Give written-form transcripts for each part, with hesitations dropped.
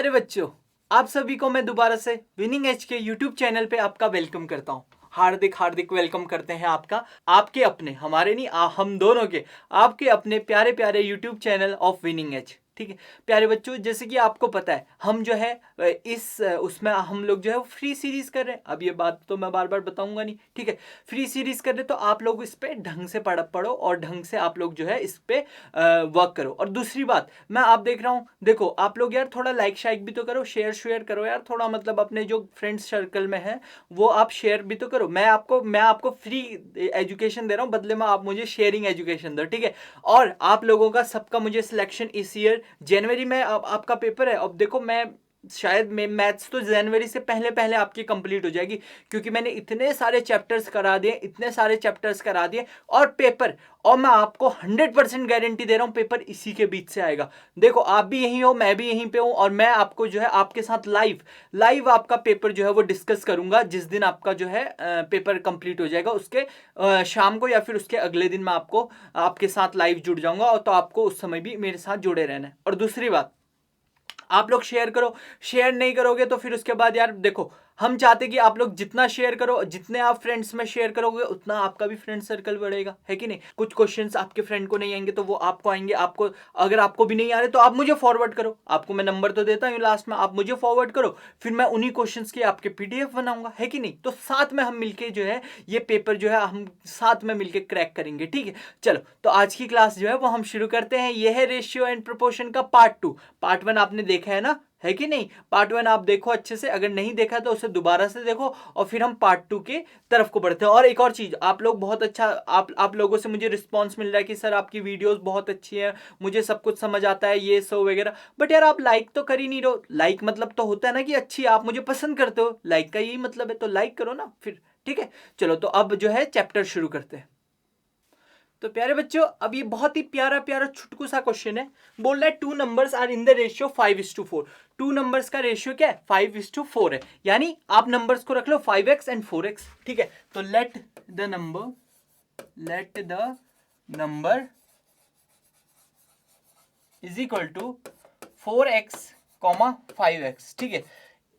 प्यारे बच्चों, आप सभी को मैं दोबारा से विनिंग एज के यूट्यूब चैनल पे आपका वेलकम करता हूँ। हार्दिक हार्दिक वेलकम करते हैं आपका, आपके अपने, हमारे नहीं, हम दोनों के, आपके अपने प्यारे प्यारे YouTube channel of Winning Edge. ठीक है प्यारे बच्चों, जैसे कि आपको पता है हम जो है उसमें हम लोग जो है फ्री सीरीज कर रहे हैं। अब ये बात तो मैं बार बार बताऊंगा नहीं, ठीक है। फ्री सीरीज कर रहे तो आप लोग इस पे ढंग से पढ़ो और ढंग से आप लोग जो है इस पे वर्क करो। और दूसरी बात, मैं आप देख रहा हूँ, देखो आप लोग यार थोड़ा लाइक शाइक भी तो करो, शेयर करो यार थोड़ा, मतलब अपने जो फ्रेंड्स सर्कल में है वो आप शेयर भी तो करो। मैं आपको फ्री एजुकेशन दे रहा हूँ, बदले में आप मुझे शेयरिंग एजुकेशन दो, ठीक है। और आप लोगों का सबका मुझे सिलेक्शन इस ईयर जनवरी में आपका पेपर है। अब देखो मैं शायद मैथ्स तो जनवरी से पहले पहले आपकी कंप्लीट हो जाएगी, क्योंकि मैंने इतने सारे चैप्टर्स करा दिए और पेपर, और मैं आपको 100% गारंटी दे रहा हूं पेपर इसी के बीच से आएगा। देखो आप भी यहीं हो, मैं भी यहीं पे हूं, और मैं आपको जो है आपके साथ लाइव आपका पेपर जो है वो डिस्कस करूंगा। जिस दिन आपका जो है पेपर कंप्लीट हो जाएगा उसके शाम को या फिर उसके अगले दिन मैं आपको आपके साथ लाइव जुड़ जाऊंगा, और तो आपको उस समय भी मेरे साथ जुड़े रहना है। और दूसरी बात, आप लोग शेयर करो, शेयर नहीं करोगे तो फिर उसके बाद यार देखो, हम चाहते कि आप लोग जितना शेयर करो, जितने आप फ्रेंड्स में शेयर करोगे उतना आपका भी फ्रेंड सर्कल बढ़ेगा, है कि नहीं। कुछ क्वेश्चंस आपके फ्रेंड को नहीं आएंगे तो वो आपको आएंगे, आपको अगर आपको भी नहीं आ रहे तो आप मुझे फॉरवर्ड करो, आपको मैं नंबर तो देता हूँ लास्ट में, आप मुझे फॉरवर्ड करो, फिर मैं उन्हीं क्वेश्चंस की आपके पीडीएफ बनाऊंगा, है कि नहीं। तो साथ में हम मिलके जो है ये पेपर जो है हम साथ में मिलके क्रैक करेंगे, ठीक है। चलो तो आज की क्लास जो है वो हम शुरू करते हैं। यह है रेशियो एंड प्रोपोर्शन का पार्ट 2। पार्ट 1 आपने देखा है ना, है कि नहीं। पार्ट 1 आप देखो अच्छे से, अगर नहीं देखा तो उसे दोबारा से देखो, और फिर हम पार्ट 2 के तरफ को बढ़ते हैं। और एक और चीज, आप लोग बहुत अच्छा, आप लोगों से मुझे रिस्पांस मिल रहा है कि सर आपकी वीडियोस बहुत अच्छी है, मुझे सब कुछ समझ आता है ये सब वगैरह, बट यार आप लाइक तो कर ही नहीं रहो। लाइक मतलब तो होता है ना कि अच्छी, आप मुझे पसंद करते हो, लाइक का यही मतलब है, तो लाइक करो ना फिर, ठीक है। चलो तो अब जो है चैप्टर शुरू करते हैं। तो प्यारे बच्चों, अब ये बहुत ही प्यारा प्यारा छुटकू सा क्वेश्चन है। बोल रहा है 2 numbers are in the ratio 5:4। 2 numbers का रेशियो क्या है, 5:4 है। यानी आप नंबर्स को रख लो 5x एंड 4x, ठीक है। तो let the number is equal to 4x, 5x, ठीक है।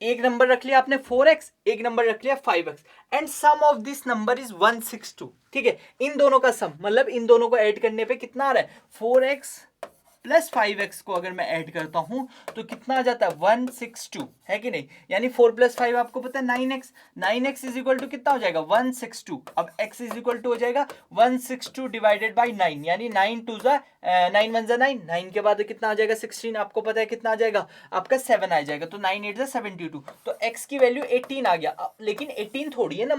एक नंबर रख लिया आपने 4x, एक नंबर रख लिया 5x, and sum of this number is 162, ठीक है। इन दोनों का सम, मतलब इन दोनों को ऐड करने पे कितना आ रहा है, 4x प्लस 5x को अगर मैं ऐड करता हूं तो कितना आ जाता है, 162, है कि नहीं। यानी 4 प्लस 5 आपको पता है 9x, 9x is equal to कितना हो जाएगा, 162। अब x इज इक्वल टू हो जाएगा 162 डिवाइडेड बाई 9, यानी 9 2 जा 9 1 जा 9, 9 के बाद कितना आ जाएगा 16, आपको पता है कितना आ जाएगा आपका 7 आ जाएगा, तो 9 8 जा 72। तो x की वैल्यू 18 आ गया। लेकिन 18 थोड़ी है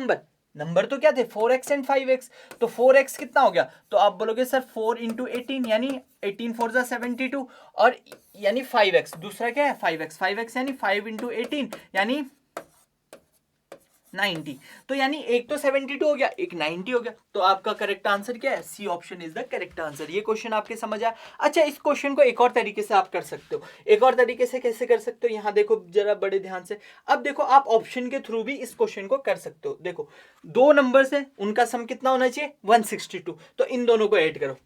नंबर तो क्या थे, 4x एंड 5x। तो 4x कितना हो गया, तो आप बोलोगे सर 4 इंटू 18, यानी 18 4 जा 72, और यानी 5x दूसरा क्या है, 5x यानी 5 इंटू 18 यानी 90। तो यानी एक तो 72 हो गया, एक 90 हो गया। तो आपका करेक्ट आंसर क्या है, C option is the correct answer. ये क्वेश्चन आपके समझ आया। अच्छा, इस क्वेश्चन को एक और तरीके से आप कर सकते हो। एक और तरीके से कैसे कर सकते हो, यहां देखो जरा बड़े ध्यान से। अब देखो आप ऑप्शन के थ्रू भी इस क्वेश्चन को कर सकते हो। देखो 2 नंबर्स है, उनका सम कितना होना चाहिए, 162। तो इन दोनों को ऐड करो,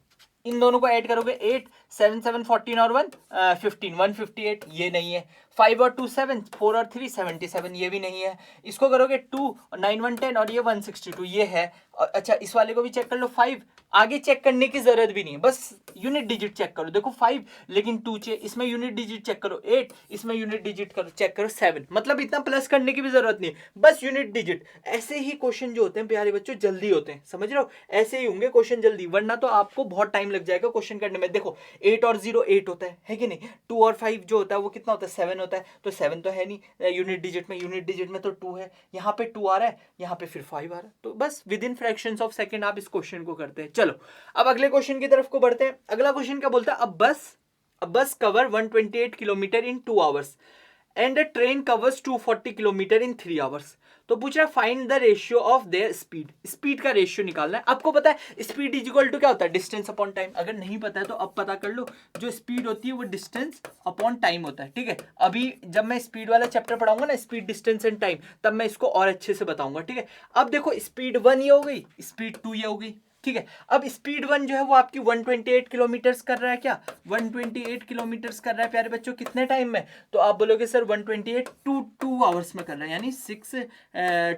इन दोनों को ऐड करोगे 8 7 7 14 और 1 15 158, ये नहीं है। 5 और 2 7, 4 और 3 77, ये भी नहीं है। इसको करोगे 2 9 1 10 और ये 162, ये है। और अच्छा इस वाले को भी चेक कर लो 5, आगे चेक करने की जरूरत भी नहीं है, बस यूनिट डिजिट चेक करो। देखो 5 लेकिन 2 इसमें यूनिट डिजिट चेक करो, 8 इसमें यूनिट डिजिट करो, चेक करो 7, मतलब इतना प्लस करने की भी जरूरत नहीं है, बस यूनिट डिजिट। ऐसे ही क्वेश्चन जो होते हैं प्यारे बच्चों जल्दी होते हैं, समझ रहे हो, ऐसे ही होंगे क्वेश्चन जल्दी, वरना तो आपको बहुत टाइम लग जाएगा क्वेश्चन करने में। देखो 8 और 0 8 होता है कि नहीं, 2 और 5 जो होता है वो कितना होता है, 7 होता है। तो 7 तो है नहीं यूनिट डिजिट में तो 2 है, यहाँ पे 2 आ रहा है, यहाँ पे फिर 5 आ रहा है। तो बस with in fractions of second आप इस क्वेश्चन को करते हैं। चलो अब अगले क्वेश्चन की तरफ को बढ़ते हैं। अगला क्वेश्चन क्या बोलता है, अब बस cover 128 kilometre in 2 hours and the train covers 240 kilometre in 3 hours. तो पूछ रहा है find the ratio of their speed. Speed का रेशियो निकालना है। आपको पता है स्पीड इज इक्वल टू क्या होता है, डिस्टेंस अपॉन टाइम। अगर नहीं पता है तो अब पता कर लो, जो स्पीड होती है वो डिस्टेंस अपॉन टाइम होता है, ठीक है। अभी जब मैं स्पीड वाला चैप्टर पढ़ाऊंगा ना, स्पीड डिस्टेंस एंड टाइम, तब मैं इसको और अच्छे से बताऊंगा, ठीक है। अब देखो स्पीड 1 ये हो गई, स्पीड 2 ये हो गई, ठीक है। अब स्पीड 1 जो है वो आपकी 128 किलोमीटर्स कर रहा है, क्या 128 किलोमीटर्स कर रहा है प्यारे बच्चों, कितने टाइम में? तो आप बोलोगे सर 128 2 आवर्स में कर रहा है, यानी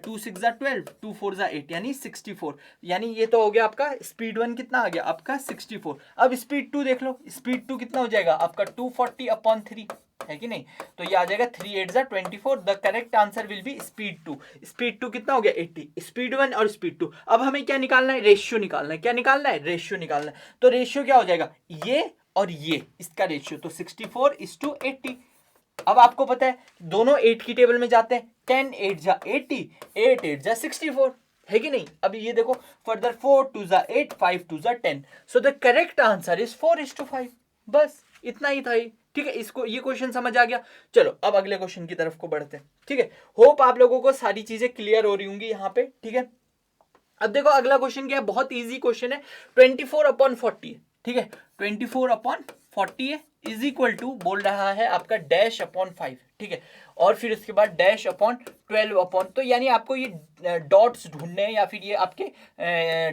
2 6 12 2 4 8 यानी 64, यानी ये तो हो गया आपका स्पीड 1 कितना आ गया आपका 64। अब स्पीड 2 देख लो, स्पीड 2 कितना हो जाएगा आपका 240/3 है कि नहीं, तो ये आ जाएगा 3 8 24। The correct answer will be speed 2। Speed 2 कितना हो गया 80, स्पीड 1 और स्पीड 2। अब हमें क्या निकालना है, रेशियो निकालना है, क्या निकालना है, रेशियो निकालना है। तो रेशियो क्या हो जाएगा, ये और ये, इसका रेशियो, तो 64:80। अब आपको पता है दोनों 8 की टेबल में जाते हैं, 10 8 जा 80, 8 8 जा 64 है कि नहीं। अभी ये देखो फर्दर 4 2 जा 8 5 2 जा 10, so the correct answer is 4:5। बस इतना ही था ये, ठीक है। इसको ये क्वेश्चन समझ आ गया। चलो अब अगले क्वेश्चन की तरफ को बढ़ते हैं, ठीक है। होप आप लोगों को सारी चीजें क्लियर हो रही होंगी यहाँ पे, ठीक है। अब देखो अगला क्वेश्चन क्या है, बहुत इजी क्वेश्चन है, 24/40, ठीक है। 24/40 है इज इक्वल टू बोल रहा है आपका -5, ठीक है। और फिर उसके बाद -12 तो यानी आपको ये डॉट्स ढूंढने हैं या फिर ये आपके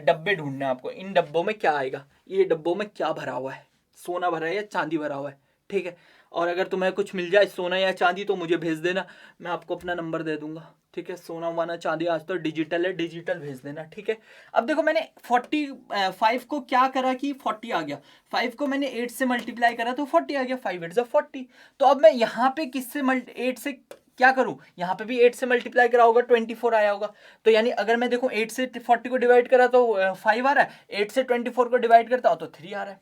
डब्बे ढूंढने हैं आपको। इन डब्बों में क्या आएगा, ये डब्बों में क्या भरा हुआ है, सोना भरा है या चांदी भरा हुआ है, ठीक है। और अगर तुम्हें कुछ मिल जाए सोना या चांदी तो मुझे भेज देना, मैं आपको अपना नंबर दे दूंगा, ठीक है। सोना वाना चांदी आज तो डिजिटल है, डिजिटल भेज देना, ठीक है। अब देखो मैंने 45 को क्या करा कि 40 आ गया, 5 को मैंने 8 से मल्टीप्लाई करा तो 40 आ गया, 5 8 40। तो अब मैं यहाँ पे किससे 8 से क्या करूं, यहाँ पे भी 8 से मल्टीप्लाई करा होगा, 24 आया होगा। तो यानी अगर मैं देखूं 8 से 40 को डिवाइड करा तो 5 आ रहा है, 8 से 24 को डिवाइड करता हूं तो 3 आ रहा है,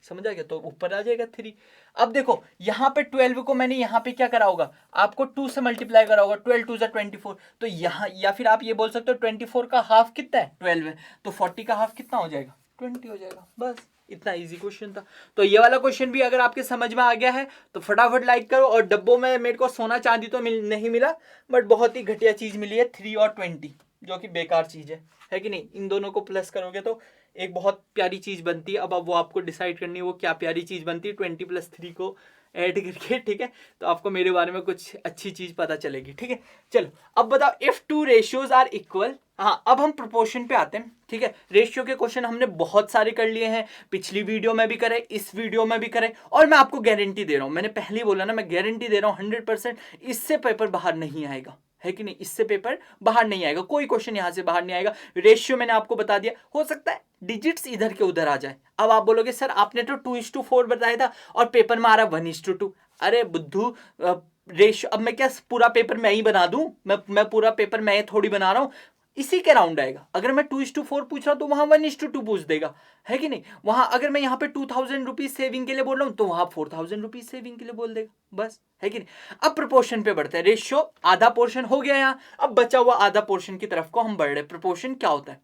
समझ आ गया, तो ऊपर आ जाएगा 3। अब देखो यहाँ पे 12 को मैंने यहाँ पे क्या करा होगा, आपको 2 से मल्टीप्लाई करा होगा, 12 2 जा 24, तो यहाँ या फिर आप ये बोल सकते हो 24 का हाफ कितना है 12 है, तो 40 का हाफ कितना हो जाएगा 20 हो जाएगा। बस इतना इजी क्वेश्चन था। तो ये वाला क्वेश्चन भी अगर आपके समझ में आ गया है तो फटाफट लाइक करो। और डब्बों में मेरे को सोना चांदी तो नहीं मिला, बट बहुत ही घटिया चीज मिली है 3 और 20, जो कि बेकार चीज है कि नहीं। इन दोनों को प्लस करोगे तो एक बहुत प्यारी चीज बनती है। अब वो आपको डिसाइड करनी है वो क्या प्यारी चीज बनती है, 20 + 3 को ऐड करके, ठीक है। तो आपको मेरे बारे में कुछ अच्छी चीज पता चलेगी, ठीक है। चलो अब बताओ, इफ 2 रेशियोज आर इक्वल। हाँ अब हम प्रोपोर्शन पे आते हैं, ठीक है। रेशियो के क्वेश्चन हमने बहुत सारे कर लिए हैं, पिछली वीडियो में भी करे, इस वीडियो में भी करे, और मैं आपको गारंटी दे रहा हूं, मैंने पहले ही बोला ना, मैं गारंटी दे रहा हूं 100% इससे पेपर बाहर नहीं आएगा, है कि नहीं। इससे पेपर बाहर नहीं आएगा, कोई क्वेश्चन यहां से बाहर नहीं आएगा। रेशियो मैंने आपको बता दिया, हो सकता है डिजिट्स इधर के उधर आ जाए। अब आप बोलोगे सर आपने तो 2:4 बताया था और पेपर में आ रहा 1:2। अरे बुद्धू, रेशियो अब मैं क्या पूरा पेपर मैं ही बना दूं, मैं पूरा पेपर मैं थोड़ी बना रहा हूं, इसी के राउंड आएगा। अगर मैं 2:4 पूछ रहा हूं तो वहां 1:2 पूछ देगा, है कि नहीं। वहां अगर मैं यहाँ पे 2000 रुपीज सेविंग के लिए बोल रहा हूं तो वहां 4000 रुपीज सेविंग के लिए बोल देगा, बस, है कि नहीं। अब प्रोपोर्शन पे बढ़ते हैं। रेशियो आधा पोर्शन हो गया यहाँ, अब बचा हुआ आधा पोर्शन की तरफ को हम बढ़ रहे। प्रोपोर्शन क्या होता है,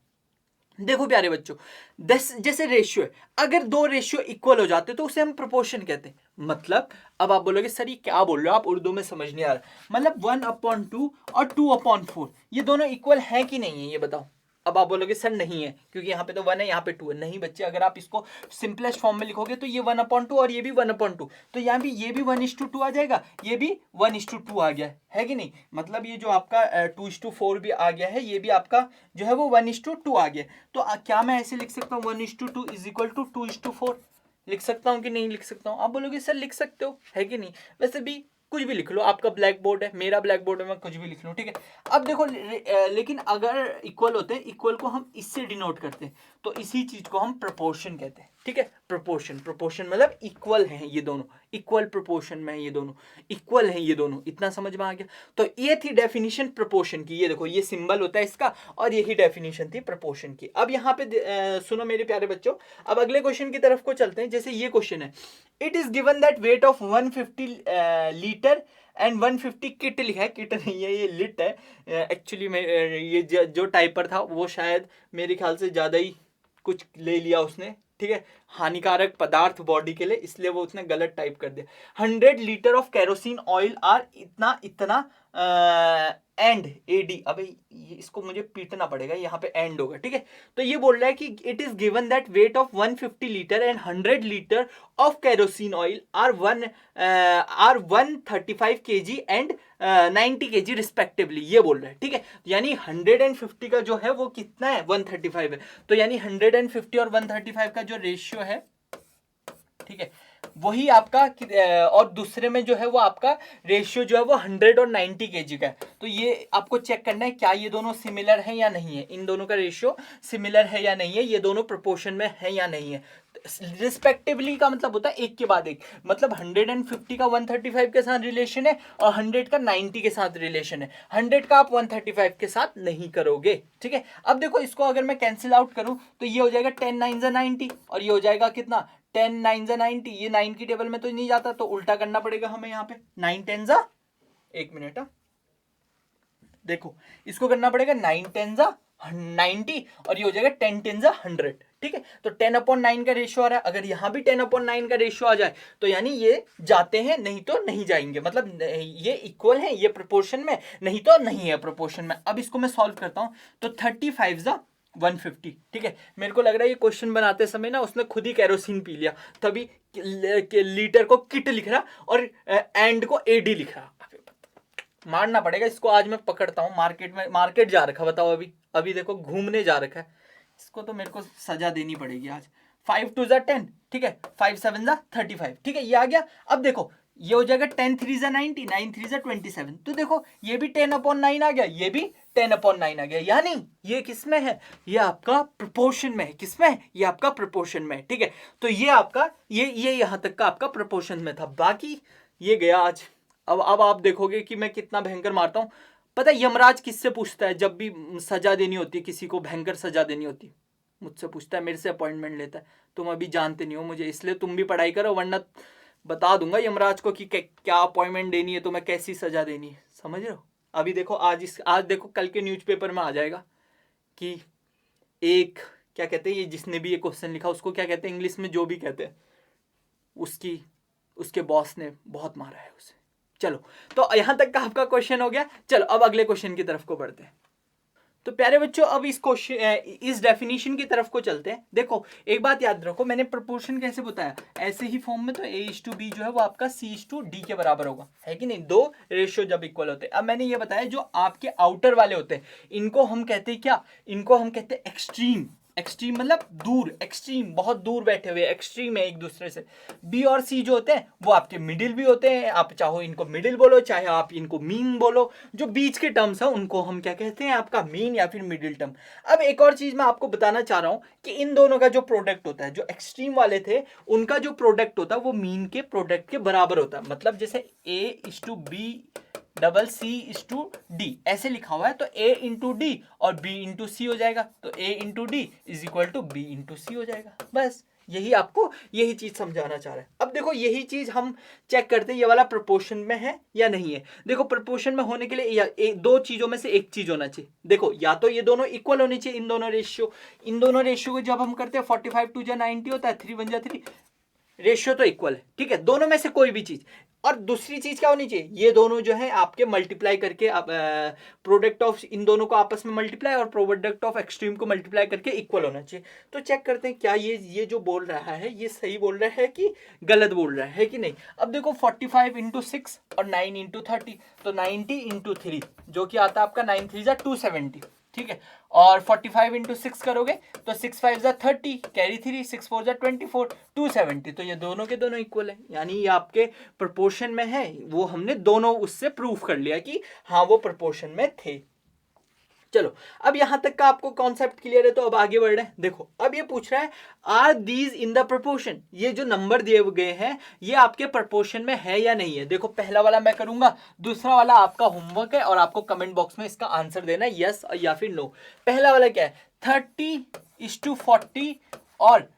देखो प्यारे बच्चों, जैसे रेशियो है, अगर 2 रेशियो इक्वल हो जाते तो उसे हम प्रोपोर्शन कहते हैं। मतलब अब आप बोलोगे सर ये क्या बोल रहे हो आप, उर्दू में समझ नहीं आ रहा। मतलब 1/2 और 2/4 ये दोनों इक्वल हैं कि नहीं है, ये बताओ। अब आप बोलोगे सर नहीं है, क्योंकि यहाँ पे तो 1 है, यहाँ पे 2 है। नहीं बच्चे, अगर आप इसको सिंपलेस्ट फॉर्म में लिखोगे तो ये 1/2 और ये भी 1/2, तो यहाँ भी ये भी 1:2 आ जाएगा, ये भी 1:2 आ गया, है कि नहीं। मतलब ये जो आपका 2:4 भी आ गया है, ये भी आपका जो है वो 1:2 आ गया। तो क्या मैं ऐसे लिख सकता हूँ 1:2 = 2:4 लिख सकता हूँ कि नहीं लिख सकता हूँ? आप बोलोगे सर लिख सकते हो, है कि नहीं। वैसे भी कुछ भी लिख लो, आपका ब्लैक बोर्ड है, मेरा ब्लैक बोर्ड है, मैं कुछ भी लिख लूँ, ठीक है। अब देखो लेकिन अगर इक्वल होते हैं, इक्वल को हम इससे डिनोट करते हैं, तो इसी चीज को हम प्रोपोर्शन कहते हैं, ठीक है। प्रोपोर्शन मतलब इक्वल हैं ये दोनों, इक्वल प्रोपोर्शन में ये दोनों, इक्वल हैं ये दोनों। इतना समझ में आ गया। तो ये थी डेफिनेशन प्रोपोर्शन की। ये देखो ये सिंबल होता है इसका, और यही डेफिनेशन थी प्रोपोर्शन की। अब यहाँ पे सुनो मेरे प्यारे बच्चों, अब अगले क्वेश्चन की तरफ को चलते हैं। जैसे ये क्वेश्चन है, it is given that weight of 150 litre and 150 kit लिखा है, किट नहीं है ये लिट है एक्चुअली। में ये जो टाइपर था वो शायद मेरे ख्याल से ज़्यादा ही कुछ ले लिया उसने, ठीक है, हानिकारक पदार्थ बॉडी के लिए, इसलिए वो उसने गलत टाइप कर दिया। 100 litre of kerosene oil are इतना एंड एडी, अबे इसको मुझे पीटना पड़ेगा, यहाँ पे एंड होगा, ठीक है। तो ये बोल रहा है कि it is given that weight of 150 litre and 100 litre of kerosene oil are 135 kg and 90 kg respectively, ये बोल रहा है, ठीक है। यानी 150 का जो है वो कितना है, 135 है, तो यानी 150 और 135 का जो रेशियो है, ठीक है, वही आपका और दूसरे में जो है वो आपका रेशियो जो है वो 100 और 90 kg का है। तो ये आपको चेक करना है क्या ये दोनों सिमिलर है या नहीं है, इन दोनों का रेशियो सिमिलर है या नहीं है, ये दोनों प्रोपोर्शन में है या नहीं है। रिस्पेक्टिवली का मतलब होता है एक के बाद एक, मतलब 150 का 135 के साथ रिलेशन है और 100 का 90 के साथ रिलेशन है, 100 का आप 135 के साथ नहीं करोगे, ठीक है। अब देखो इसको अगर मैं कैंसिल आउट करूं तो ये हो जाएगा 10 9 90 और ये हो जाएगा कितना 10 9 90, ये 9 की टेबल में तो नहीं जाता, तो उल्टा करना पड़ेगा हमें यहाँ पे 9 10 एक मिनट, देखो इसको करना पड़ेगा 9 10 90 और ये हो जाएगा 10 10 100, ठीक है। तो 10/9 का रेशियो आ रहा है, अगर यहाँ भी 10/9 का रेशियो आ जाए तो यानी ये जाते हैं, नहीं तो नहीं जाएंगे, मतलब ये इक्वल है, ये प्रोपोर्शन में, नहीं तो नहीं है प्रोपोर्शन में। अब इसको मैं सॉल्व करता हूँ, तो 35 150, ठीक है। मेरे को लग रहा है ये क्वेश्चन बनाते समय ना उसने खुद ही केरोसिन पी लिया, तभी लीटर को किट लिख रहा और एंड को एडी लिख रहा। मारना पड़ेगा इसको, आज मैं पकड़ता हूँ, मार्केट जा रखा, बताओ अभी देखो घूमने जा रखा है, इसको तो मेरे को सजा देनी पड़ेगी आज। 5 2 10, ठीक है, 5 7 35, ठीक है, ये आ गया। अब देखो ये हो जाएगा 10 3 90, 9 3 27, तो देखो ये भी 10/9 आ गया, ये भी 10/9 आ गया, यानी ये किसमें है, ये आपका प्रोपोर्शन में है, किसमें है, ये आपका प्रोपोर्शन में है, ठीक है। तो ये आपका ये यहां तक का आपका प्रोपोर्शन में था, बाकी ये गया आज। अब आप देखोगे कि मैं कितना भयंकर मारता हूं। पता है यमराज किससे पूछता है जब भी सजा देनी होती है, किसी को भयंकर सजा देनी होती है, मुझसे पूछता है, मेरे से अपॉइंटमेंट लेता है। तुम अभी जानते नहीं हो मुझे, इसलिए तुम भी पढ़ाई करो, वरना बता दूंगा यमराज को कि क्या अपॉइंटमेंट देनी है, तुम्हें कैसी सजा देनी है, समझ रहे हो। अभी देखो आज देखो कल के न्यूज़पेपर में आ जाएगा कि एक क्या कहते हैं, ये जिसने भी ये क्वेश्चन लिखा उसको क्या कहते हैं इंग्लिश में, जो भी कहते हैं, उसके बॉस ने बहुत मारा है उसे। चलो तो यहां तक का आपका क्वेश्चन हो गया। चलो अब अगले क्वेश्चन की तरफ को बढ़ते हैं। तो प्यारे बच्चों अब इस डेफिनेशन की तरफ को चलते हैं। देखो एक बात याद रखो, मैंने प्रोपोर्शन कैसे बताया, ऐसे ही फॉर्म में तो A/B जो है वो आपका C/D के बराबर होगा, है कि नहीं, दो रेशियो जब इक्वल होते हैं। अब मैंने ये बताया जो आपके आउटर वाले होते हैं इनको हम कहते हैं क्या, इनको हम कहते हैं एक्सट्रीम। एक्सट्रीम मतलब दूर, एक्सट्रीम बहुत दूर बैठे हुए, एक्सट्रीम है एक दूसरे से। बी और सी जो होते हैं वो आपके मिडिल भी होते हैं, आप चाहो इनको मिडिल बोलो चाहे आप इनको मीन बोलो, जो बीच के टर्म्स हैं उनको हम क्या कहते हैं, आपका मीन या फिर मिडिल टर्म। अब एक और चीज मैं आपको बताना चाह रहा हूं कि इन दोनों का जो प्रोडक्ट होता है, जो एक्सट्रीम वाले थे उनका जो प्रोडक्ट होता है वो मीन के प्रोडक्ट के बराबर होता है। मतलब जैसे A/B/C/D ऐसे लिखा हुआ है, तो A/D और B/C हो जाएगा, तो A/D is equal to B/C हो जाएगा। बस यही चीज समझाना चाह रहा है। अब देखो यही चीज हम चेक करते हैं ये वाला प्रोपोर्शन में है या नहीं है। देखो प्रोपोर्शन में होने के लिए दो चीजों में से एक चीज होना चाहिए। देखो या तो ये दोनों इक्वल होने चाहिए, इन दोनों रेशियो को जब हम करते हैं 45 2 90 होता है, 3 1 3, रेशियो तो इक्वल है, ठीक है, दोनों में से कोई भी चीज। और दूसरी चीज क्या होनी चाहिए, ये दोनों जो है आपके मल्टीप्लाई करके प्रोडक्ट ऑफ इन दोनों को आपस में मल्टीप्लाई और प्रोडक्ट ऑफ एक्सट्रीम को मल्टीप्लाई करके इक्वल होना चाहिए। तो चेक करते हैं क्या ये जो बोल रहा है ये सही बोल रहा है कि गलत बोल रहा है कि नहीं। अब देखो 45 × 6 और 9 × 30, तो 90 × 3 जो कि आता है आपका 9 3 270, ठीक है। और 45 × 6 करोगे तो 6 5 30, कैरी 3, 6 4 24, 270, तो ये दोनों के दोनों इक्वल है, यानी ये आपके प्रोपोर्शन में है। वो हमने दोनों उससे प्रूफ कर लिया कि हाँ वो प्रोपोर्शन में थे। चलो अब यहां तक का आपको कॉन्सेप्ट क्लियर है, तो अब आगे बढ़ रहे हैं। देखो अब ये पूछ रहा है are these in the proportion, ये जो नंबर दिए गए हैं ये आपके प्रोपोर्शन में है या नहीं है। देखो पहला वाला मैं करूंगा, दूसरा वाला आपका होमवर्क है और आपको कमेंट बॉक्स में इसका आंसर देना है, यस या फिर नो। पहला वाला क्या है, 30:40 और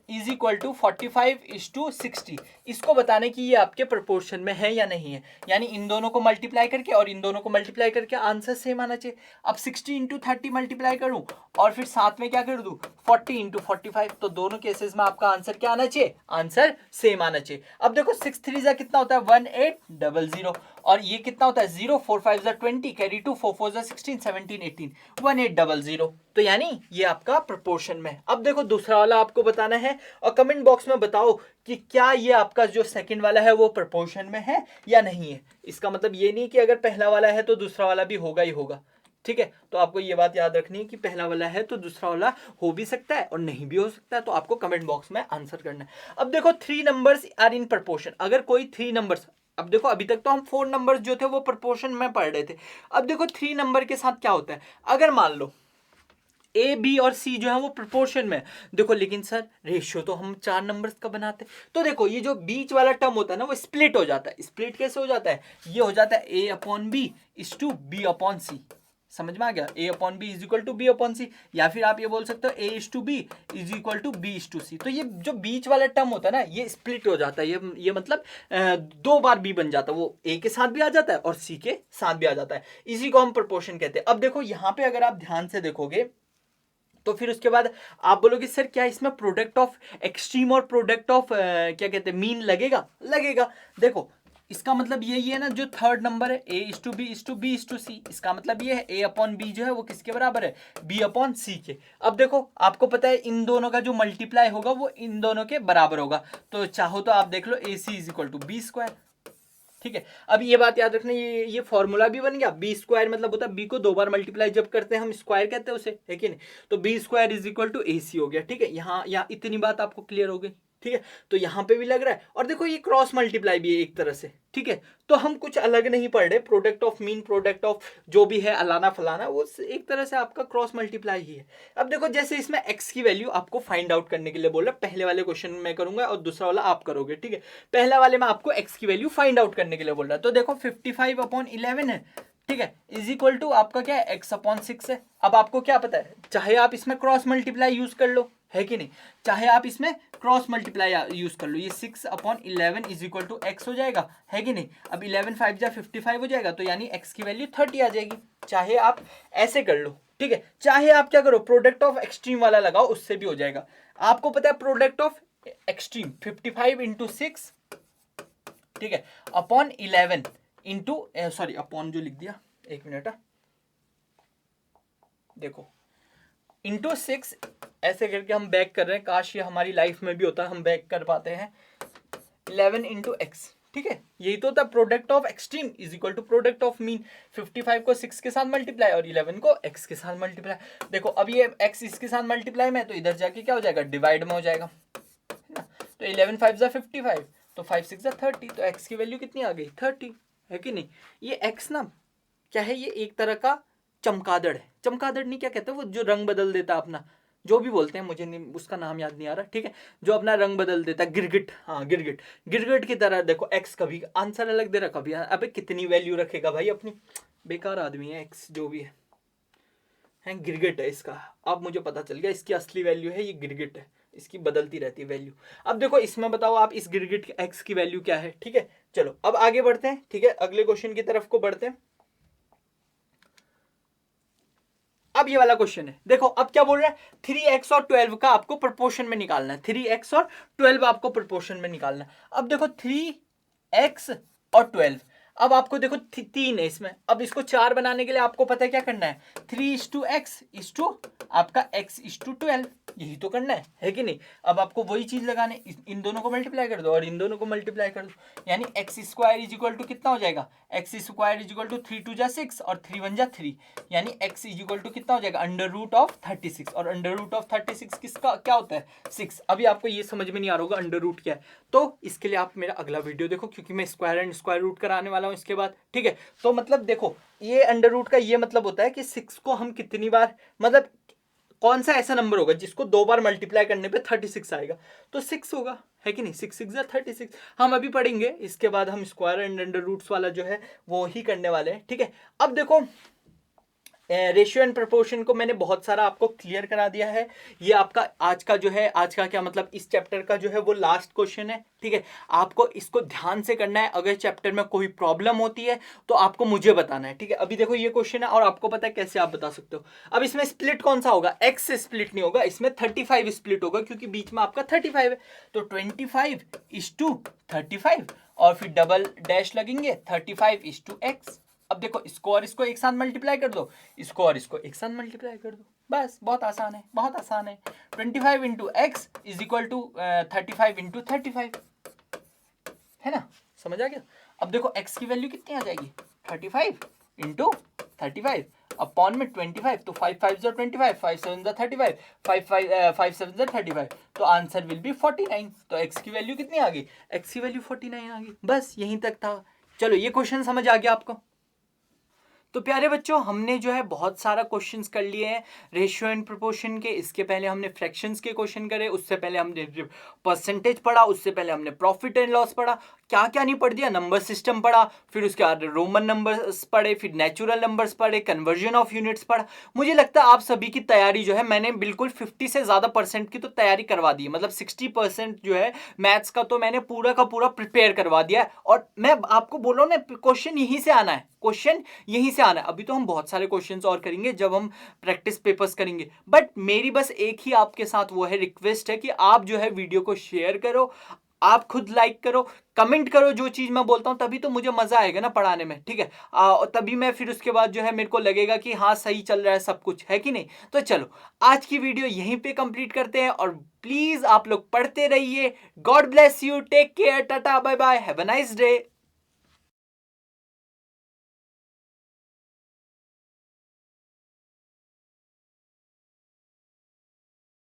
इज इक्वल टू 45:60। इसको बताने की ये आपके प्रोपोर्शन में है या नहीं है, यानी इन दोनों को मल्टीप्लाई करके और इन दोनों को मल्टीप्लाई करके आंसर सेम आना चाहिए। अब 60 इंटू 30 मल्टीप्लाई करूं और फिर साथ में क्या कर दूं 40 इंटू 45, तो दोनों केसेस में आपका आंसर क्या आना चाहिए, आंसर सेम आना चाहिए। अब देखो 6 3 जा कितना होता है 1800 और ये कितना होता है 0 4 5 जा 20 कैरी 2 4 4 जा 16 17 18 1800, तो यानी ये आपका प्रोपोर्शन में है। अब देखो दूसरा वाला आपको बताना है और कमेंट बॉक्स में बताओ कि क्या ये आपका जो सेकंड वाला है वो प्रोपोर्शन में है या नहीं है। इसका मतलब ये नहीं कि अगर पहला वाला है तो दूसरा वाला भी होगा ही होगा, ठीक है। तो आपको ये बात याद रखनी है कि पहला वाला है तो दूसरा वाला हो भी सकता है और नहीं भी हो सकता है, तो आपको कमेंट बॉक्स में आंसर करना है। अब देखो 3 नंबर्स आर इन प्रोपोर्शन, अगर कोई 3 नंबर्स, अब देखो अभी तक तो हम 4 नंबर्स जो थे वो प्रोपोर्शन में पढ़ रहे थे, अब देखो 3 नंबर के साथ क्या होता है, अगर मान लो ए बी और सी जो है वो प्रोपोर्शन में, देखो लेकिन सर रेशियो तो हम 4 नंबर्स का बनाते, तो देखो ये जो बीच वाला टर्म होता है ना वो स्प्लिट हो जाता है। स्प्लिट कैसे हो जाता है, ये हो जाता है A upon B is to B upon C, समझ में आ गया, A upon B is equal to B upon C, या फिर आप ये बोल सकते हो A is to B is equal to B is to C. तो ये जो बीच वाला टर्म होता है ना ये स्प्लिट हो जाता है, ये मतलब 2 बार बी बन जाता है, वो ए के साथ भी आ जाता है और सी के साथ भी आ जाता है, इसी को हम प्रोपोर्शन कहते हैं। अब देखो यहाँ पे अगर आप ध्यान से देखोगे तो फिर उसके बाद आप बोलोगे सर क्या इसमें प्रोडक्ट ऑफ एक्सट्रीम और प्रोडक्ट ऑफ क्या कहते हैं मीन लगेगा, लगेगा। देखो इसका मतलब ये है ना, जो थर्ड नंबर है A is to B is to B is to C, इसका मतलब ये है ए अपॉन बी जो है वो किसके बराबर है, बी अपॉन सी के। अब देखो आपको पता है इन दोनों का जो मल्टीप्लाई होगा वो इन दोनों के बराबर होगा, तो चाहो तो आप देख लो A C is equal to B square, ठीक है। अब ये बात याद रखना, ये फॉर्मूला भी बन गया, बी स्क्वायर मतलब होता है बी को 2 बार मल्टीप्लाई जब करते हैं हम स्क्वायर कहते हैं उसे, है कि नहीं, तो B square is equal to A C हो गया, ठीक है। यहाँ इतनी बात आपको क्लियर हो गई, ठीक है। तो यहाँ पे भी लग रहा है, और देखो ये क्रॉस मल्टीप्लाई भी है एक तरह से, ठीक है। तो हम कुछ अलग नहीं पढ़ रहे, product of mean product of जो भी है अलाना फलाना वो एक तरह से आपका क्रॉस मल्टीप्लाई ही है। अब देखो जैसे इसमें x की वैल्यू आपको फाइंड आउट करने के लिए बोल रहा है, पहले वाले क्वेश्चन में करूंगा और दूसरा वाला आप करोगे, ठीक है। पहला वाले में आपको x की वैल्यू फाइंड आउट करने के लिए बोल रहा है, तो देखो 55/11 है, ठीक है, इज इक्वल टू आपका क्या है x/6 है। अब आपको क्या पता है, चाहे आप इसमें क्रॉस मल्टीप्लाई यूज कर लो, है कि नहीं, चाहे आप इसमें क्रॉस मल्टीप्लाई यूज कर लो, ये 6/11 इज इक्वल टू एक्स हो जाएगा, है कि नहीं। अब 11 5 जा 55 हो जाएगा, तो यानी x की वैल्यू 30 आ जाएगी। चाहे आप ऐसे कर लो, ठीक है, चाहे आप क्या करो प्रोडक्ट ऑफ एक्सट्रीम वाला लगाओ, उससे भी हो जाएगा। आपको पता है प्रोडक्ट ऑफ एक्सट्रीम 55 इंटू 6, ठीक है, अपॉन 11 इंटू सॉरी अपॉन जो लिख दिया, एक मिनट, देखो इंटू 6 ऐसे करके हम बैक कर रहे हैं, काश ये हमारी लाइफ में भी होता है, हम बैक कर पाते हैं 11 इंटू एक्स, ठीक है। यही तो होता है product of extreme is equal to product of mean, 55 को 6 के साथ मल्टीप्लाई और 11 को x के साथ मल्टीप्लाई। देखो अब ये x इसके साथ मल्टीप्लाई में है तो इधर जाके क्या हो जाएगा, डिवाइड में हो जाएगा, है ना। तो 11 5 जा 55, तो 5 6 जा 30, तो x की वैल्यू कितनी आ गई 30, है कि नहीं। ये x ना क्या है, ये एक तरह का चमगादड़ है, चमगादड़ नहीं क्या कहते हैं वो जो रंग बदल देता अपना, जो भी बोलते हैं मुझे नहीं उसका नाम याद नहीं आ रहा, ठीक है, जो अपना रंग बदल देता है, गिरगिट, हाँ गिरगिट, गिरगिट की तरह। देखो एक्स कभी आंसर अलग दे रहा, कभी अबे कितनी वैल्यू रखेगा भाई अपनी, बेकार आदमी है एक्स जो भी है गिरगिट है इसका। अब मुझे पता चल गया इसकी असली वैल्यू है ये गिरगिट है, इसकी बदलती रहती है वैल्यू। अब देखो इसमें बताओ आप इस गिरगिट एक्स की वैल्यू क्या है, ठीक है। चलो अब आगे बढ़ते हैं, ठीक है, अगले क्वेश्चन की तरफ को बढ़ते हैं। अब ये वाला क्वेश्चन है, देखो अब क्या बोल रहा है 3x और 12 का आपको प्रोपोर्शन में निकालना है, 3x और 12 आपको प्रोपोर्शन में निकालना है। अब देखो 3x और 12, अब आपको देखो 3 है इसमें, अब इसको 4 बनाने के लिए आपको पता है क्या करना है, 3:x इज टू आपका x इज टू 12, यही तो करना है कि नहीं। अब आपको वही चीज लगाने, इन दोनों को मल्टीप्लाई कर दो और इन दोनों को मल्टीप्लाई कर दो, यानी x square is equal to कितना हो जाएगा, x square is equal to 3 2 जा 6 और 3 1 जा 3, यानी x इज इक्वल टू कितना हो जाएगा अंडर रूट ऑफ 36, और अंडर रूट ऑफ 36 किसका क्या होता है 6। अभी आपको ये समझ में नहीं आ रहा होगा अंडर रूट क्या है, तो इसके लिए आप मेरा अगला वीडियो देखो, क्योंकि मैं स्क्वायर एंड स्क्वायर रूट कराने वाला हूँ इसके बाद, ठीक है। तो मतलब देखो ये अंडर रूट का ये मतलब होता है कि 6 को हम कितनी बार, मतलब कौन सा ऐसा नंबर होगा जिसको 2 बार मल्टीप्लाई करने पे 36 आएगा, तो 6 होगा, है कि नहीं, 6 6 जा 36। हम अभी पढ़ेंगे इसके बाद, हम स्क्वायर एंड अंडर रूट्स वाला जो है वो ही करने वाले हैं, ठीक है। अब देखो रेशियो एंड प्रोपोर्शन को मैंने बहुत सारा आपको क्लियर करा दिया है। ये आपका आज का जो है, आज का क्या मतलब इस चैप्टर का जो है वो लास्ट क्वेश्चन है, ठीक है। आपको इसको ध्यान से करना है, अगर चैप्टर में कोई प्रॉब्लम होती है तो आपको मुझे बताना है, ठीक है। अभी देखो ये क्वेश्चन है और आपको पता है कैसे आप बता सकते हो। अब इसमें स्प्लिट कौन सा होगा, एक्स से स्प्लिट नहीं होगा, इसमें 35 स्प्लिट होगा क्योंकि बीच में आपका 35 है। तो 25:35 और फिर डबल डैश लगेंगे 35:x। अब देखो इसको और इसको एक साथ मल्टीप्लाई कर दो, इसको और इसको एक साथ मल्टीप्लाई कर दो, बस बहुत आसान है, बहुत आसान है। 25 into x is equal to 35 into 35, है ना, समझ आ गया। अब देखो x की वैल्यू कितनी आ जाएगी, 35 इंटू 35 अपॉन में 25, तो 5 5 25, 5 7 35, 5 7 35, तो आंसर विल बी 49। तो x की वैल्यू कितनी आ गई, x की वैल्यू 49 आ गई। बस यहीं तक था। चलो ये क्वेश्चन समझ आ गया आपको। तो प्यारे बच्चों, हमने जो है बहुत सारा क्वेश्चंस कर लिए हैं रेशियो एंड प्रोपोर्शन के। इसके पहले हमने फ्रैक्शंस के क्वेश्चन करे, उससे पहले हमने परसेंटेज पढ़ा, उससे पहले हमने प्रॉफिट एंड लॉस पढ़ा, क्या क्या नहीं पढ़ दिया, नंबर सिस्टम पढ़ा, फिर उसके बाद रोमन नंबर्स पढ़े, फिर नेचुरल नंबर्स पढ़े, कन्वर्जन ऑफ यूनिट्स पढ़ा। मुझे लगता है आप सभी की तैयारी जो है मैंने बिल्कुल 50 से ज़्यादा परसेंट की तो तैयारी करवा दी है, मतलब 60% जो है मैथ्स का तो मैंने पूरा का पूरा प्रिपेयर करवा दिया है। और मैं आपको बोल रहा हूँ ना, क्वेश्चन यहीं से आना है, क्वेश्चन यहीं से आना है। अभी तो हम बहुत सारे क्वेश्चंस और करेंगे जब हम प्रैक्टिस पेपर्स करेंगे, बट मेरी बस एक ही आपके साथ वो है रिक्वेस्ट है कि आप जो है वीडियो को शेयर करो, आप खुद लाइक करो, कमेंट करो जो चीज मैं बोलता हूं, तभी तो मुझे मजा आएगा ना पढ़ाने में, ठीक है। तभी मैं फिर उसके बाद जो है मेरे को लगेगा कि हाँ सही चल रहा है सब कुछ, है कि नहीं। तो चलो आज की वीडियो यहीं पे कंप्लीट करते हैं, और प्लीज आप लोग पढ़ते रहिए। God bless you, take care, tata bye bye, have a nice day.